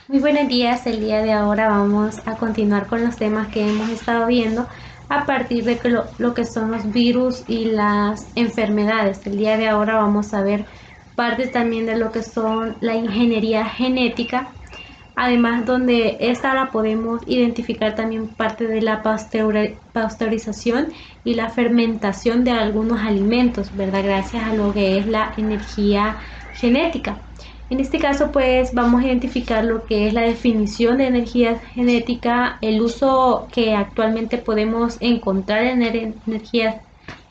Muy buenos días, el día de ahora vamos a continuar con los temas que hemos estado viendo a partir de lo que son los virus y las enfermedades. El día de ahora vamos a ver parte también de lo que son la ingeniería genética, además donde esta la podemos identificar también parte de la pasteurización y la fermentación de algunos alimentos, ¿verdad? Gracias a lo que es la energía genética. En este caso, pues vamos a identificar lo que es la definición de energía genética, el uso que actualmente podemos encontrar en energía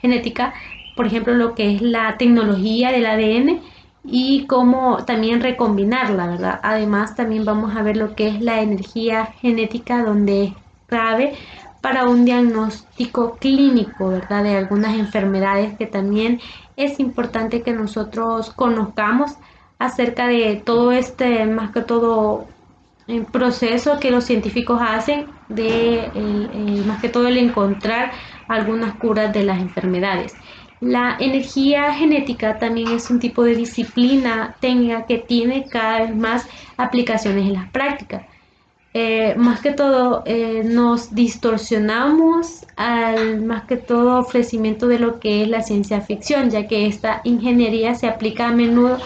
genética, por ejemplo, lo que es la tecnología del ADN y cómo también recombinarla, ¿verdad? Además, también vamos a ver lo que es la energía genética, donde es clave para un diagnóstico clínico, ¿verdad? De algunas enfermedades que también es importante que nosotros conozcamos acerca de todo este, más que todo, el proceso que los científicos hacen de, más que todo, el encontrar algunas curas de las enfermedades. La energía genética también es un tipo de disciplina técnica que tiene cada vez más aplicaciones en las prácticas. Más que todo nos distorsionamos al más que todo ofrecimiento de lo que es la ciencia ficción, ya que esta ingeniería se aplica a menudo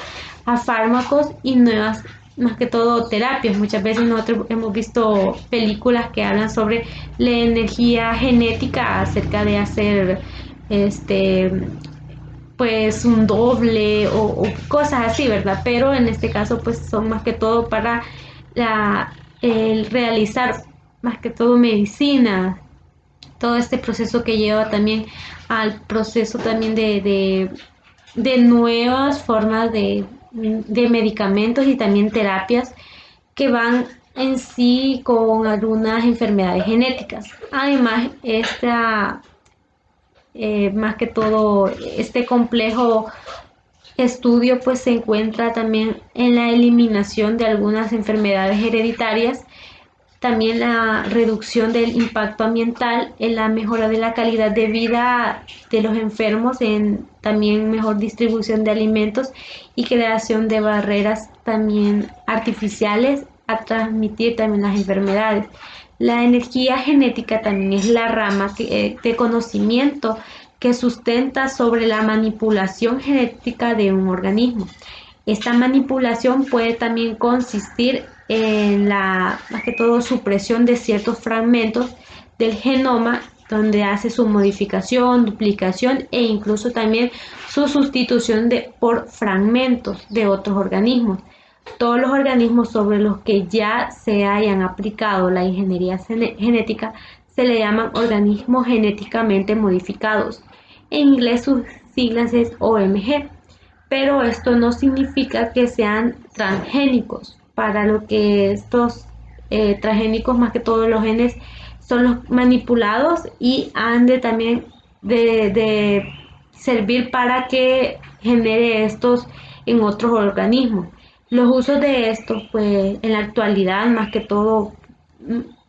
a fármacos y nuevas, más que todo, terapias. Muchas veces nosotros hemos visto películas que hablan sobre la energía genética acerca de hacer este pues un doble o cosas así, ¿verdad? Pero en este caso pues son más que todo para el realizar más que todo medicina, todo este proceso que lleva también al proceso también de nuevas formas de medicamentos y también terapias que van en sí con algunas enfermedades genéticas. Además, más que todo, este complejo estudio pues se encuentra también en la eliminación de algunas enfermedades hereditarias, también la reducción del impacto ambiental, en la mejora de la calidad de vida de los enfermos, en también mejor distribución de alimentos y creación de barreras también artificiales a transmitir también las enfermedades. La energía genética también es la rama de conocimiento que sustenta sobre la manipulación genética de un organismo. Esta manipulación puede también consistir en la, más que todo, supresión de ciertos fragmentos del genoma, donde hace su modificación, duplicación e incluso también su sustitución por fragmentos de otros organismos. Todos los organismos sobre los que ya se hayan aplicado la ingeniería genética se le llaman organismos genéticamente modificados. En inglés sus siglas es OMG, pero esto no significa que sean transgénicos. Para lo que estos transgénicos, más que todos los genes, son los manipulados y han de también de servir para que genere estos en otros organismos. Los usos de estos, pues en la actualidad, más que todo,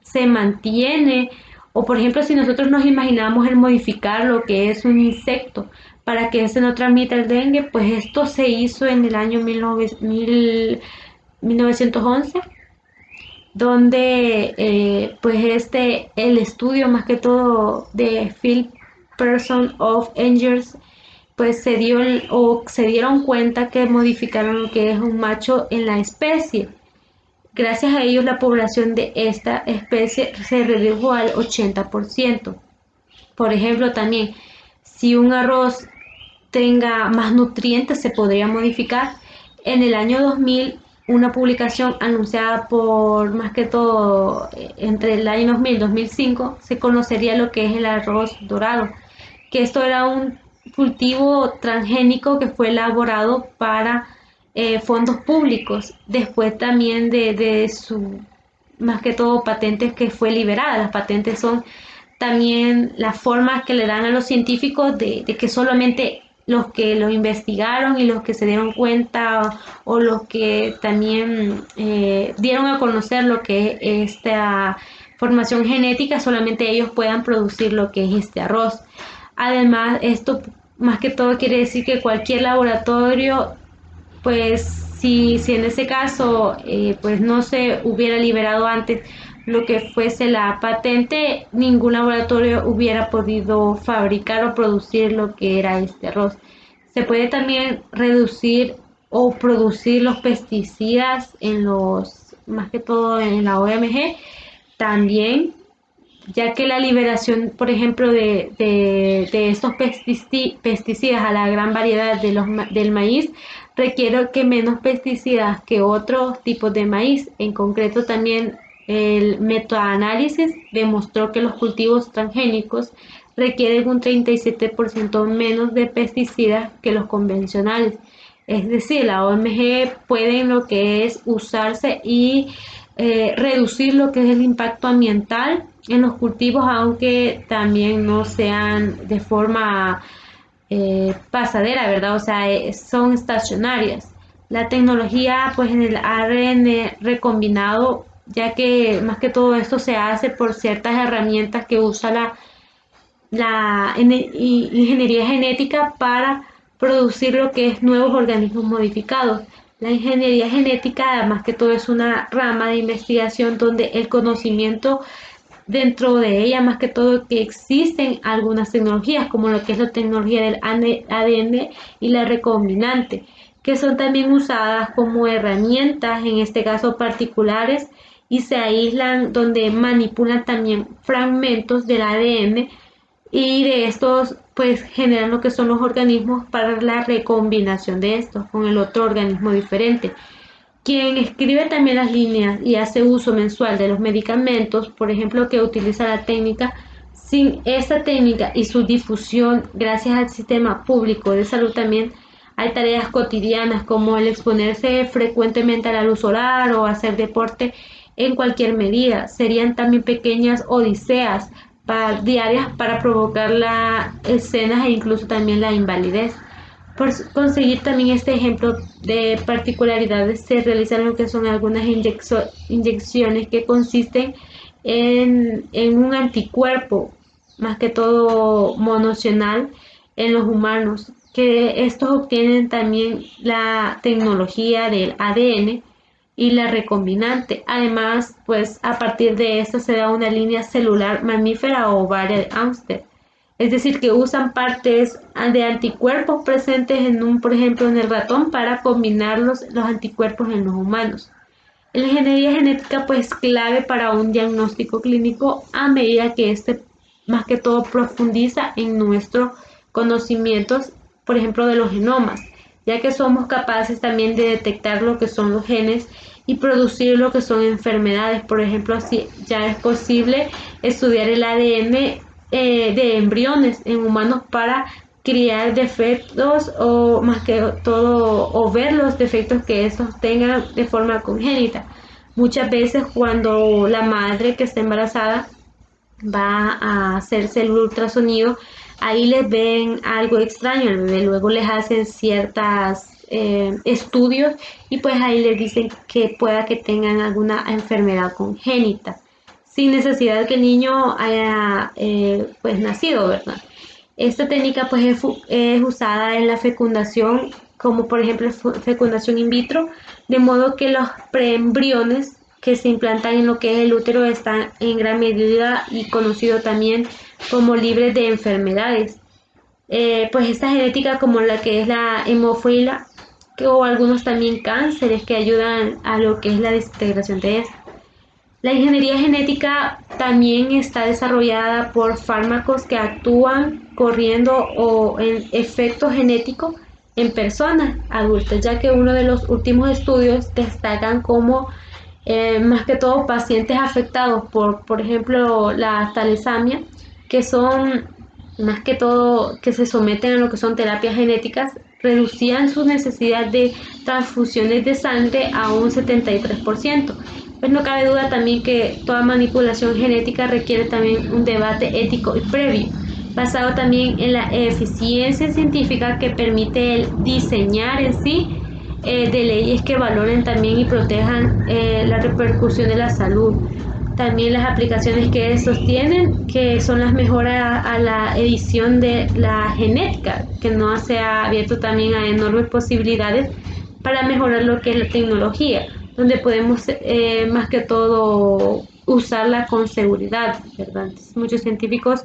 se mantiene, o por ejemplo, si nosotros nos imaginamos el modificar lo que es un insecto para que ese no transmita el dengue, pues esto se hizo en el año 1911, donde pues el estudio más que todo de Phil Person of Angels, pues se dieron cuenta que modificaron lo que es un macho en la especie. Gracias a ellos la población de esta especie se redujo al 80%. Por ejemplo, también si un arroz tenga más nutrientes se podría modificar. En el año 2000, una publicación anunciada por más que todo entre el año 2000 y 2005, se conocería lo que es el arroz dorado, que esto era un cultivo transgénico que fue elaborado para fondos públicos, después también de su, más que todo, patentes que fue liberada. Las patentes son también las formas que le dan a los científicos de que solamente los que lo investigaron y los que se dieron cuenta o los que también dieron a conocer lo que es esta formación genética, solamente ellos puedan producir lo que es este arroz. Además, esto más que todo quiere decir que cualquier laboratorio pues si en ese caso pues no se hubiera liberado antes lo que fuese la patente, ningún laboratorio hubiera podido fabricar o producir lo que era este arroz. Se puede también reducir o producir los pesticidas en los, más que todo en la OMG, también, ya que la liberación, por ejemplo, de estos pesticidas a la gran variedad del maíz requiere que menos pesticidas que otros tipos de maíz. En concreto, también el metaanálisis demostró que los cultivos transgénicos requieren un 37% menos de pesticidas que los convencionales. Es decir, la OMG puede en lo que es usarse y reducir lo que es el impacto ambiental en los cultivos, aunque también no sean de forma pasadera, ¿verdad? O sea, son estacionarias. La tecnología, pues en el ARN recombinado, ya que más que todo esto se hace por ciertas herramientas que usa la ingeniería genética para producir lo que es nuevos organismos modificados. La ingeniería genética, además que todo, es una rama de investigación donde el conocimiento dentro de ella, más que todo, que existen algunas tecnologías, como lo que es la tecnología del ADN y la recombinante, que son también usadas como herramientas, en este caso particulares, y se aíslan donde manipulan también fragmentos del ADN y de estos pues generan lo que son los organismos para la recombinación de estos con el otro organismo diferente. Quien escribe también las líneas y hace uso mensual de los medicamentos, por ejemplo, que utiliza la técnica, sin esta técnica y su difusión gracias al sistema público de salud también hay tareas cotidianas como el exponerse frecuentemente a la luz solar o hacer deporte en cualquier medida. Serían también pequeñas odiseas diarias para provocar las escenas e incluso también la invalidez. Por conseguir también este ejemplo de particularidades, se realizan lo que son algunas inyecciones que consisten en un anticuerpo, más que todo monocional, en los humanos, que estos obtienen también la tecnología del ADN y la recombinante. Además, pues a partir de esto se da una línea celular mamífera o ovaria de Amstead. Es decir, que usan partes de anticuerpos presentes en por ejemplo, en el ratón para combinar los anticuerpos en los humanos. La ingeniería genética pues clave para un diagnóstico clínico a medida que este más que todo profundiza en nuestros conocimientos, por ejemplo, de los genomas, ya que somos capaces también de detectar lo que son los genes y producir lo que son enfermedades. Por ejemplo, si ya es posible estudiar el ADN de embriones en humanos para criar defectos o más que todo o ver los defectos que estos tengan de forma congénita. Muchas veces cuando la madre que está embarazada va a hacerse el ultrasonido, ahí les ven algo extraño al bebé, luego les hacen ciertas estudios y pues ahí les dicen que pueda que tengan alguna enfermedad congénita sin necesidad que el niño haya pues nacido, ¿verdad? Esta técnica pues es usada en la fecundación, como por ejemplo fecundación in vitro, de modo que los preembriones que se implantan en lo que es el útero están en gran medida y conocido también como libres de enfermedades. Pues esta genética como la que es la hemofilia o algunos también cánceres que ayudan a lo que es la desintegración de esta. La ingeniería genética también está desarrollada por fármacos que actúan corriendo o en efecto genético en personas adultas, ya que uno de los últimos estudios destacan como más que todo pacientes afectados por ejemplo, la talasemia, que son más que todo que se someten a lo que son terapias genéticas, reducían su necesidad de transfusiones de sangre a un 73%. Pues no cabe duda también que toda manipulación genética requiere también un debate ético y previo, basado también en la eficiencia científica que permite el diseñar en sí de leyes que valoren también y protejan la repercusión de la salud. También las aplicaciones que estos tienen, que son las mejoras a la edición de la genética, que no se ha abierto también a enormes posibilidades para mejorar lo que es la tecnología, donde podemos más que todo usarla con seguridad, ¿verdad? Entonces, muchos científicos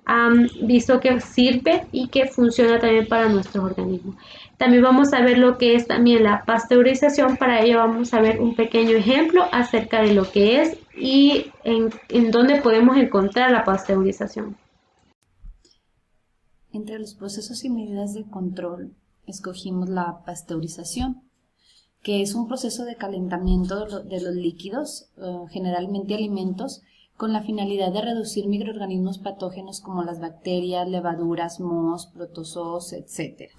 han visto que sirve y que funciona también para nuestros organismos. También vamos a ver lo que es también la pasteurización. Para ello vamos a ver un pequeño ejemplo acerca de lo que es y en dónde podemos encontrar la pasteurización. Entre los procesos y medidas de control, escogimos la pasteurización, que es un proceso de calentamiento de los líquidos, generalmente alimentos, con la finalidad de reducir microorganismos patógenos como las bacterias, levaduras, mohos, protozoos, etc.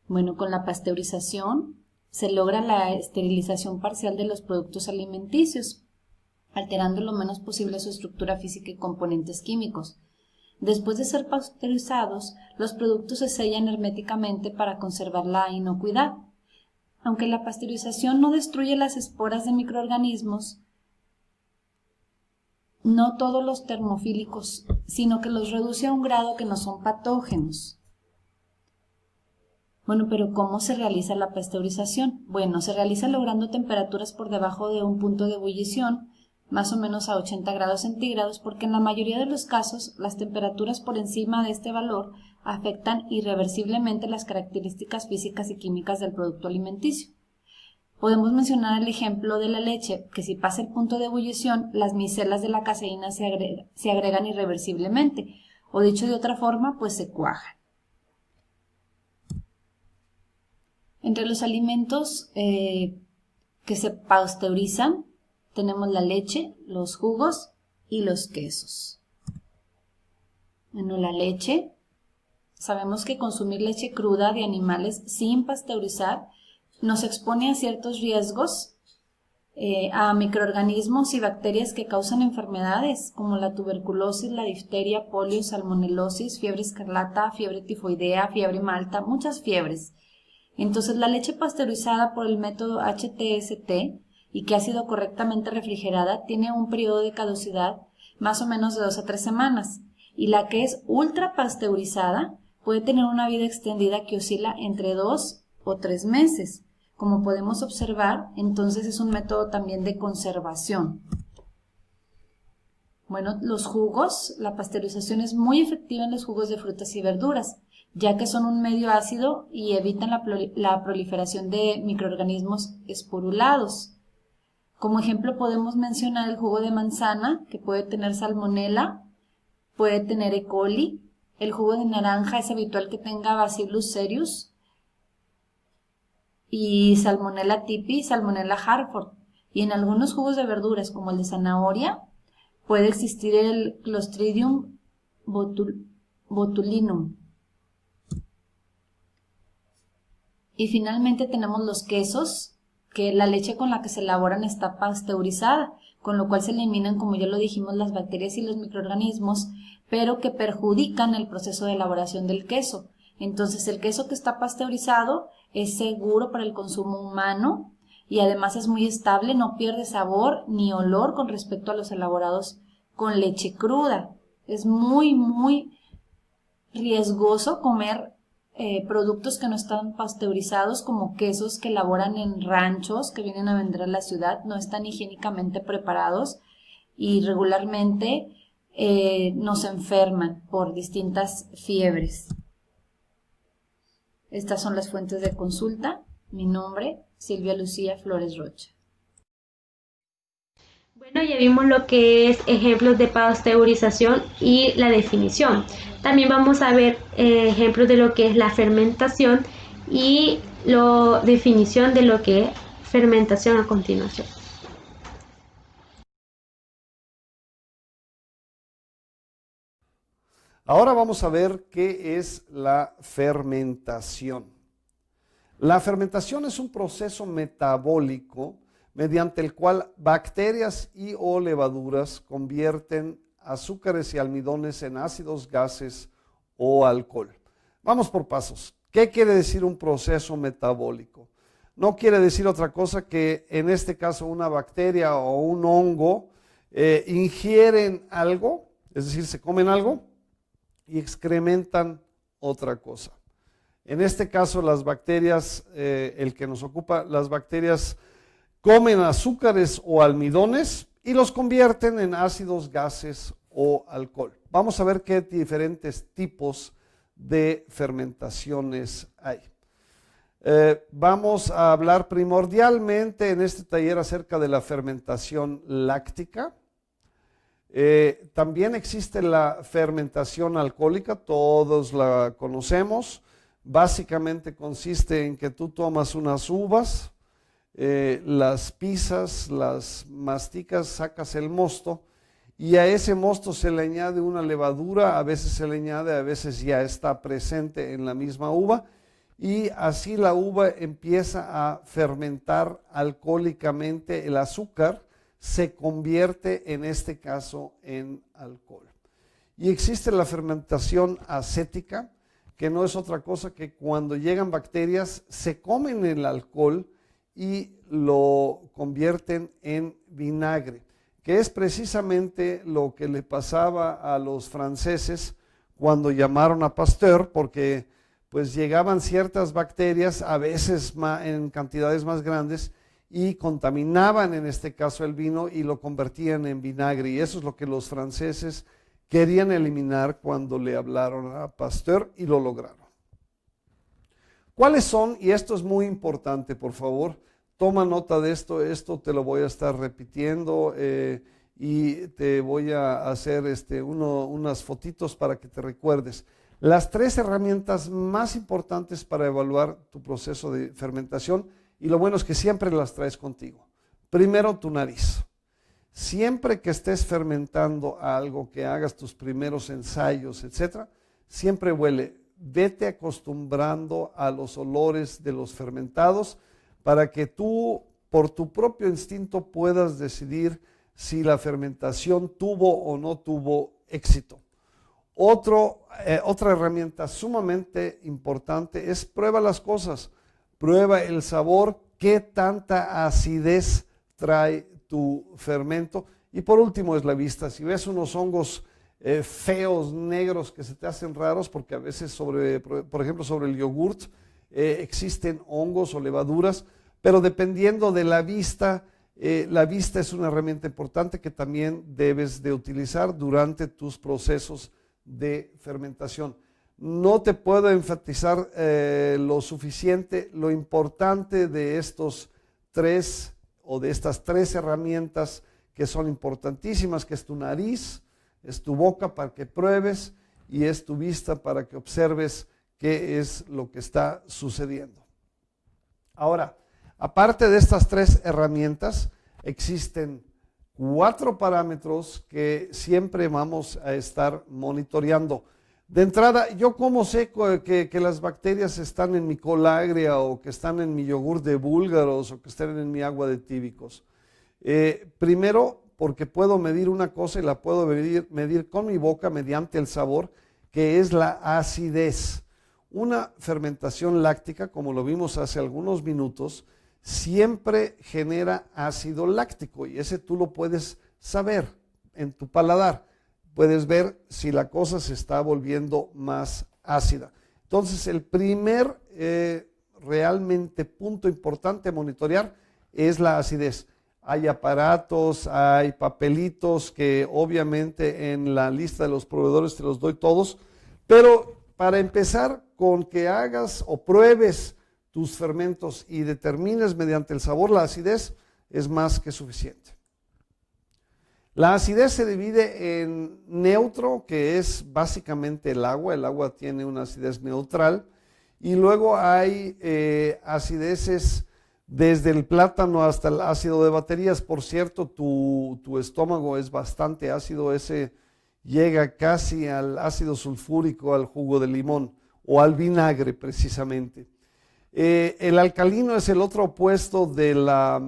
Bueno, con la pasteurización se logra la esterilización parcial de los productos alimenticios, alterando lo menos posible su estructura física y componentes químicos. Después de ser pasteurizados, los productos se sellan herméticamente para conservar la inocuidad. Aunque la pasteurización no destruye las esporas de microorganismos, no todos los termofílicos, sino que los reduce a un grado que no son patógenos. Bueno, pero ¿cómo se realiza la pasteurización? Bueno, se realiza logrando temperaturas por debajo de un punto de ebullición, más o menos a 80 grados centígrados, porque en la mayoría de los casos las temperaturas por encima de este valor afectan irreversiblemente las características físicas y químicas del producto alimenticio. Podemos mencionar el ejemplo de la leche, que si pasa el punto de ebullición, las micelas de la caseína se agregan irreversiblemente, o dicho de otra forma, pues se cuajan. Entre los alimentos que se pasteurizan, tenemos la leche, los jugos y los quesos. Bueno, la leche, sabemos que consumir leche cruda de animales sin pasteurizar nos expone a ciertos riesgos, a microorganismos y bacterias que causan enfermedades como la tuberculosis, la difteria, polio, salmonelosis, fiebre escarlata, fiebre tifoidea, fiebre malta, muchas fiebres. Entonces, la leche pasteurizada por el método HTST y que ha sido correctamente refrigerada tiene un periodo de caducidad más o menos de 2 a 3 semanas, y la que es ultra pasteurizada puede tener una vida extendida que oscila entre 2 o 3 meses. Como podemos observar, entonces es un método también de conservación. Bueno, los jugos, la pasteurización es muy efectiva en los jugos de frutas y verduras, ya que son un medio ácido y evitan la proliferación de microorganismos esporulados. Como ejemplo podemos mencionar el jugo de manzana, que puede tener salmonela, puede tener E. coli. El jugo de naranja es habitual que tenga Bacillus cereus y Salmonella typhi y Salmonella Hartford. Y en algunos jugos de verduras, como el de zanahoria, puede existir el Clostridium botulinum. Y finalmente tenemos los quesos, que la leche con la que se elaboran está pasteurizada, con lo cual se eliminan, como ya lo dijimos, las bacterias y los microorganismos, pero que perjudican el proceso de elaboración del queso. Entonces, el queso que está pasteurizado es seguro para el consumo humano y además es muy estable, no pierde sabor ni olor con respecto a los elaborados con leche cruda. Es muy, muy riesgoso comer productos que no están pasteurizados, como quesos que elaboran en ranchos que vienen a vender a la ciudad, no están higiénicamente preparados y regularmente nos enferman por distintas fiebres. Estas son las fuentes de consulta. Mi nombre, Silvia Lucía Flores Rocha. Bueno, ya vimos lo que es ejemplos de pasteurización y la definición. También vamos a ver ejemplos de lo que es la fermentación y la definición de lo que es fermentación a continuación. Ahora vamos a ver qué es la fermentación. La fermentación es un proceso metabólico mediante el cual bacterias y o levaduras convierten azúcares y almidones en ácidos, gases o alcohol. Vamos por pasos. ¿Qué quiere decir un proceso metabólico? No quiere decir otra cosa que en este caso una bacteria o un hongo ingieren algo, es decir, se comen algo y excrementan otra cosa. En este caso las bacterias, el que nos ocupa, las bacterias comen azúcares o almidones y los convierten en ácidos, gases o alcohol. Vamos a ver qué diferentes tipos de fermentaciones hay. Vamos a hablar primordialmente en este taller acerca de la fermentación láctica. También existe la fermentación alcohólica, todos la conocemos. Básicamente consiste en que tú tomas unas uvas, las pisas, las masticas, sacas el mosto y a ese mosto se le añade una levadura, a veces se le añade, a veces ya está presente en la misma uva y así la uva empieza a fermentar alcohólicamente. El azúcar se convierte en este caso en alcohol. Y existe la fermentación acética, que no es otra cosa que cuando llegan bacterias se comen el alcohol y lo convierten en vinagre, que es precisamente lo que le pasaba a los franceses cuando llamaron a Pasteur, porque pues llegaban ciertas bacterias, a veces en cantidades más grandes, y contaminaban en este caso el vino y lo convertían en vinagre. Y eso es lo que los franceses querían eliminar cuando le hablaron a Pasteur y lo lograron. ¿Cuáles son? Y esto es muy importante, por favor, toma nota de esto, esto te lo voy a estar repitiendo y te voy a hacer unas fotitos para que te recuerdes. Las 3 herramientas más importantes para evaluar tu proceso de fermentación, y lo bueno es que siempre las traes contigo. Primero, tu nariz. Siempre que estés fermentando algo, que hagas tus primeros ensayos, etcétera, siempre huele. Vete acostumbrando a los olores de los fermentados para que tú, por tu propio instinto, puedas decidir si la fermentación tuvo o no tuvo éxito. Otra herramienta sumamente importante es prueba las cosas. Prueba el sabor, qué tanta acidez trae tu fermento. Y por último es la vista. Si ves unos hongos feos, negros, que se te hacen raros, porque a veces por ejemplo sobre el yogurt existen hongos o levaduras, pero dependiendo de la vista es una herramienta importante que también debes de utilizar durante tus procesos de fermentación. No te puedo enfatizar lo suficiente, lo importante de estas 3 herramientas que son importantísimas, que es tu nariz, es tu boca para que pruebes y es tu vista para que observes qué es lo que está sucediendo. Ahora, aparte de estas 3 herramientas, existen 4 parámetros que siempre vamos a estar monitoreando. De entrada, ¿yo cómo sé que las bacterias están en mi cola agria o que están en mi yogur de búlgaros o que están en mi agua de tíbicos? Primero, porque puedo medir una cosa y la puedo medir con mi boca mediante el sabor, que es la acidez. Una fermentación láctica, como lo vimos hace algunos minutos, siempre genera ácido láctico y ese tú lo puedes saber en tu paladar. Puedes ver si la cosa se está volviendo más ácida. Entonces, el primer realmente punto importante a monitorear es la acidez. Hay aparatos, hay papelitos que obviamente en la lista de los proveedores te los doy todos, pero para empezar con que hagas o pruebes tus fermentos y determines mediante el sabor la acidez, es más que suficiente. La acidez se divide en neutro, que es básicamente el agua tiene una acidez neutral, y luego hay acideces desde el plátano hasta el ácido de baterías. Por cierto, tu estómago es bastante ácido, ese llega casi al ácido sulfúrico, al jugo de limón o al vinagre precisamente. El alcalino es el otro opuesto de la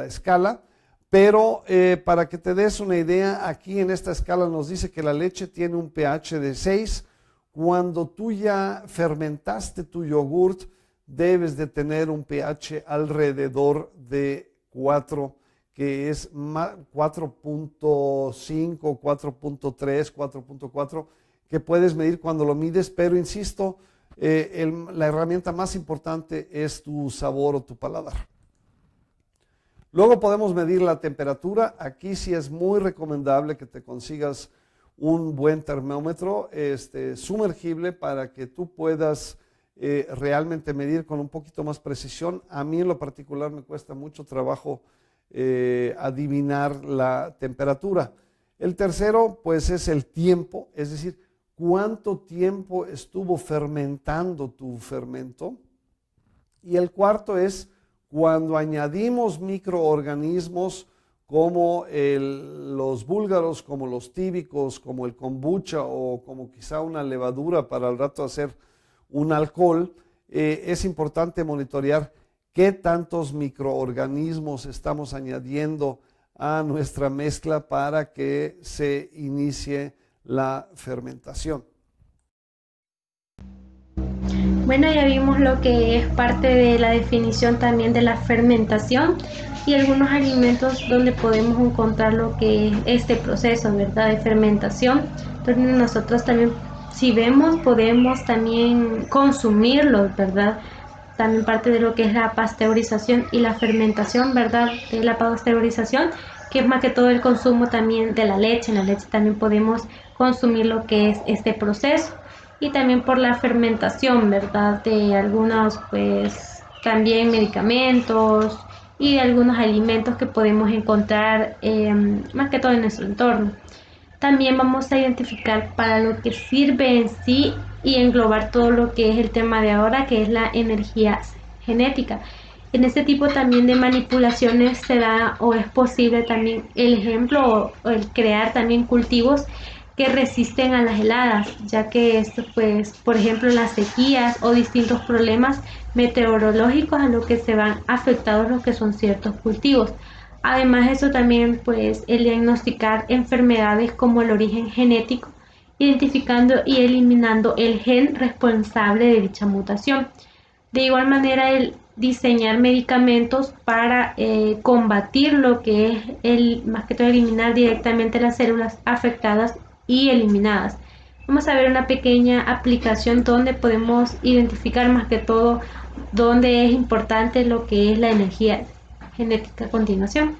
escala. Pero para que te des una idea, aquí en esta escala nos dice que la leche tiene un pH de 6. Cuando tú ya fermentaste tu yogurt, debes de tener un pH alrededor de 4, que es 4.5, 4.3, 4.4, que puedes medir cuando lo mides. Pero insisto, la herramienta más importante es tu sabor o tu paladar. Luego podemos medir la temperatura. Aquí sí es muy recomendable que te consigas un buen termómetro sumergible para que tú puedas realmente medir con un poquito más precisión. A mí en lo particular me cuesta mucho trabajo adivinar la temperatura. El tercero, pues, es el tiempo, es decir, cuánto tiempo estuvo fermentando tu fermento. Y el cuarto es cuando añadimos microorganismos como los búlgaros, como los tíbicos, como el kombucha o como quizá una levadura para al rato hacer un alcohol, es importante monitorear qué tantos microorganismos estamos añadiendo a nuestra mezcla para que se inicie la fermentación. Bueno, ya vimos lo que es parte de la definición también de la fermentación y algunos alimentos donde podemos encontrar lo que es este proceso, ¿verdad?, de fermentación. Entonces nosotros también, si vemos, podemos también consumirlos, ¿verdad? También parte de lo que es la pasteurización y la fermentación, ¿verdad?, de la pasteurización, que es más que todo el consumo también de la leche. En la leche también podemos consumir lo que es este proceso. Y también por la fermentación, ¿verdad?, de algunos, pues, también medicamentos y de algunos alimentos que podemos encontrar más que todo en nuestro entorno. También vamos a identificar para lo que sirve en sí y englobar todo lo que es el tema de ahora, que es la energía genética. En este tipo también de manipulaciones se da o es posible también el ejemplo o el crear también cultivos que resisten a las heladas, ya que esto, pues, por ejemplo, las sequías o distintos problemas meteorológicos a lo que se van afectados lo que son ciertos cultivos. Además, eso también, pues, el diagnosticar enfermedades como el origen genético, identificando y eliminando el gen responsable de dicha mutación. De igual manera, el diseñar medicamentos para combatir lo que es más que todo eliminar directamente las células afectadas y eliminadas. Vamos a ver una pequeña aplicación donde podemos identificar más que todo dónde es importante lo que es la energía genética a continuación.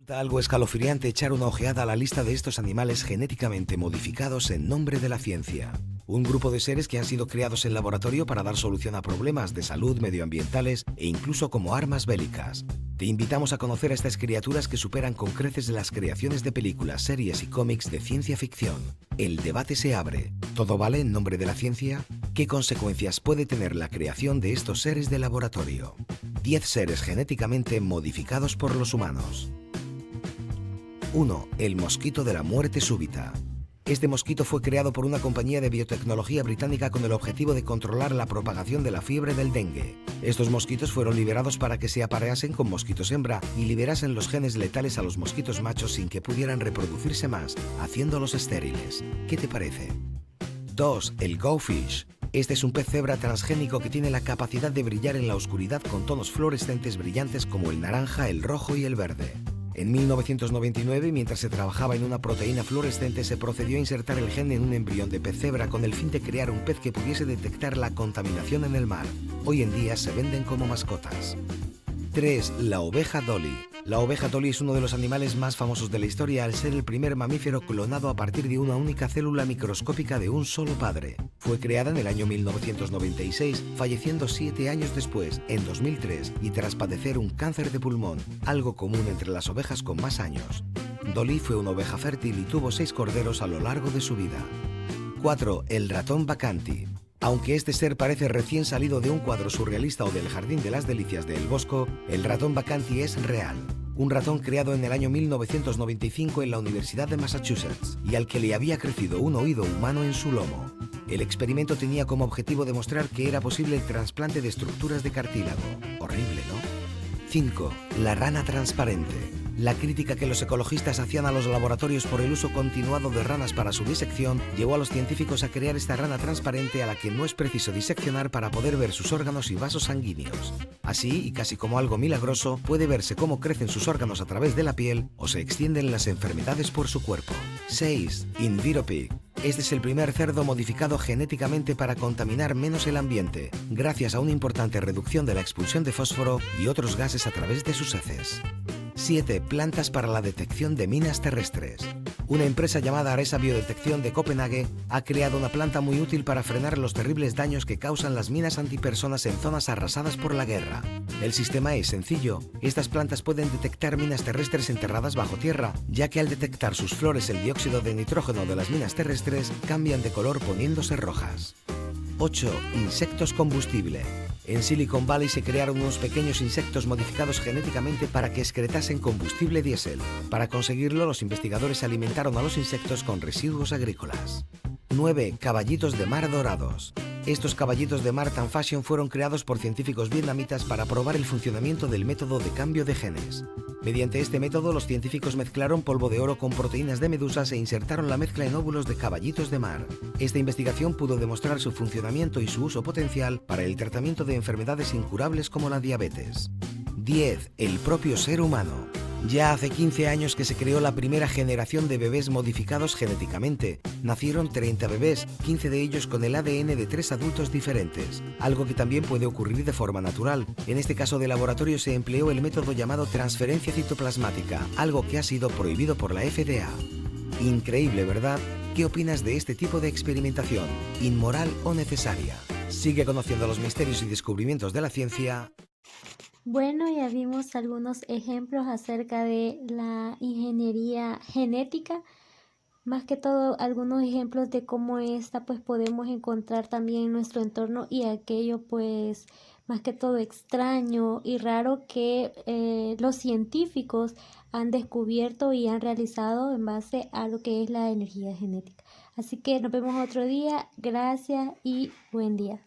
Da algo escalofriante echar una ojeada a la lista de estos animales genéticamente modificados en nombre de la ciencia. Un grupo de seres que han sido creados en laboratorio para dar solución a problemas de salud, medioambientales e incluso como armas bélicas. Te invitamos a conocer a estas criaturas que superan con creces las creaciones de películas, series y cómics de ciencia ficción. El debate se abre. ¿Todo vale en nombre de la ciencia? ¿Qué consecuencias puede tener la creación de estos seres de laboratorio? 10 seres genéticamente modificados por los humanos. 1. El mosquito de la muerte súbita. Este mosquito fue creado por una compañía de biotecnología británica con el objetivo de controlar la propagación de la fiebre del dengue. Estos mosquitos fueron liberados para que se apareasen con mosquitos hembra y liberasen los genes letales a los mosquitos machos sin que pudieran reproducirse más, haciéndolos estériles. ¿Qué te parece? 2. El Go-Fish. Este es un pez cebra transgénico que tiene la capacidad de brillar en la oscuridad con tonos fluorescentes brillantes como el naranja, el rojo y el verde. En 1999, mientras se trabajaba en una proteína fluorescente, se procedió a insertar el gen en un embrión de pez cebra con el fin de crear un pez que pudiese detectar la contaminación en el mar. Hoy en día se venden como mascotas. 3. La oveja Dolly. La oveja Dolly es uno de los animales más famosos de la historia al ser el primer mamífero clonado a partir de una única célula microscópica de un solo padre. Fue creada en el año 1996, falleciendo 7 años después, en 2003, y tras padecer un cáncer de pulmón, algo común entre las ovejas con más años. Dolly fue una oveja fértil y tuvo 6 corderos a lo largo de su vida. 4. El ratón Bacanti. Aunque este ser parece recién salido de un cuadro surrealista o del Jardín de las Delicias de El Bosco, el ratón Bacanti es real. Un ratón creado en el año 1995 en la Universidad de Massachusetts y al que le había crecido un oído humano en su lomo. El experimento tenía como objetivo demostrar que era posible el trasplante de estructuras de cartílago. Horrible, ¿no? 5. La rana transparente. La crítica que los ecologistas hacían a los laboratorios por el uso continuado de ranas para su disección llevó a los científicos a crear esta rana transparente a la que no es preciso diseccionar para poder ver sus órganos y vasos sanguíneos. Así, y casi como algo milagroso, puede verse cómo crecen sus órganos a través de la piel o se extienden las enfermedades por su cuerpo. 6. Inviropig. Este es el primer cerdo modificado genéticamente para contaminar menos el ambiente, gracias a una importante reducción de la expulsión de fósforo y otros gases a través de sus heces. 7. Plantas para la detección de minas terrestres. Una empresa llamada Aresa Biodetección de Copenhague ha creado una planta muy útil para frenar los terribles daños que causan las minas antipersonas en zonas arrasadas por la guerra. El sistema es sencillo. Estas plantas pueden detectar minas terrestres enterradas bajo tierra, ya que al detectar sus flores el dióxido de nitrógeno de las minas terrestres cambian de color poniéndose rojas. 8. Insectos combustible. En Silicon Valley se crearon unos pequeños insectos modificados genéticamente para que excretasen combustible diésel. Para conseguirlo, los investigadores alimentaron a los insectos con residuos agrícolas. 9. Caballitos de mar dorados. Estos caballitos de mar tan fashion fueron creados por científicos vietnamitas para probar el funcionamiento del método de cambio de genes. Mediante este método, los científicos mezclaron polvo de oro con proteínas de medusas e insertaron la mezcla en óvulos de caballitos de mar. Esta investigación pudo demostrar su funcionamiento y su uso potencial para el tratamiento de enfermedades incurables como la diabetes. 10. El propio ser humano. Ya hace 15 años que se creó la primera generación de bebés modificados genéticamente. Nacieron 30 bebés, 15 de ellos con el ADN de 3 adultos diferentes, algo que también puede ocurrir de forma natural. En este caso de laboratorio se empleó el método llamado transferencia citoplasmática, algo que ha sido prohibido por la FDA. Increíble, ¿verdad? ¿Qué opinas de este tipo de experimentación? ¿Inmoral o necesaria? Sigue conociendo los misterios y descubrimientos de la ciencia. Bueno, ya vimos algunos ejemplos acerca de la ingeniería genética, más que todo algunos ejemplos de cómo esta pues podemos encontrar también en nuestro entorno y aquello pues más que todo extraño y raro que los científicos han descubierto y han realizado en base a lo que es la energía genética. Así que nos vemos otro día, gracias y buen día.